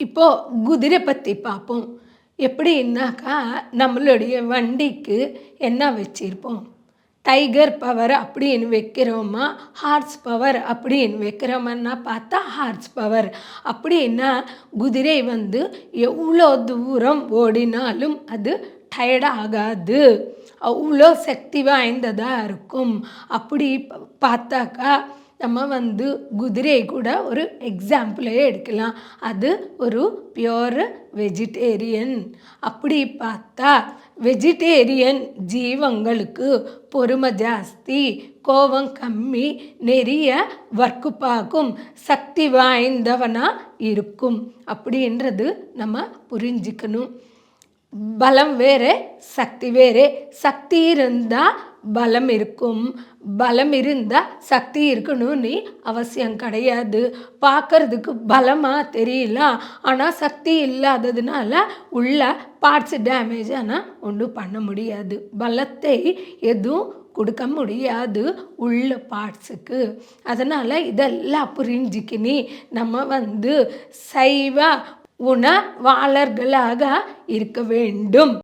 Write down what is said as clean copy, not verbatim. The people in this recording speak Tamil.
இப்போது குதிரை பற்றி பார்ப்போம். எப்படின்னாக்கா நம்மளுடைய வண்டிக்கு என்ன வச்சுருப்போம்? டைகர் பவர் அப்படின்னு வைக்கிறோமா, ஹார்ஸ் பவர் அப்படின்னு வைக்கிறோமான்னா பார்த்தா ஹார்ஸ் பவர். அப்படின்னா குதிரை எவ்வளோ தூரம் ஓடினாலும் அது டயர்ட் ஆகாது, அவ்வளோ சக்தி வாய்ந்ததாக இருக்கும். அப்படி பார்த்தாக்கா நம்ம குதிரை கூட ஒரு எக்ஸாம்பிளே எடுக்கலாம். அது ஒரு பியோர் வெஜிடேரியன். அப்படி பார்த்தா வெஜிடேரியன் ஜீவங்களுக்கு பொறுமை ஜாஸ்தி, கோபம் கம்மி, நிறைய ஒர்க்கு பார்க்கும், சக்தி வாய்ந்தவனாக இருக்கும் அப்படின்றது நம்ம புரிஞ்சுக்கணும். பலம் வேறு, சக்தி வேறு. சக்தி இருந்தால் பலம் இருக்கும், பலம் இருந்தால் சக்தி இருக்கணும்னு அவசியம் கிடையாது. பார்க்கறதுக்கு பலமாக தெரியலாம், ஆனால் சக்தி இல்லாததுனால உள்ள பார்ட்ஸ் டேமேஜ் ஆனால் ஒன்றும் பண்ண முடியாது. பலத்தை எதுவும் கொடுக்க முடியாது உள்ள பார்ட்ஸுக்கு. அதனால் இதெல்லாம் புரிஞ்சுக்கினி நம்ம சைவ உணவாளர்களாக இருக்க வேண்டும்.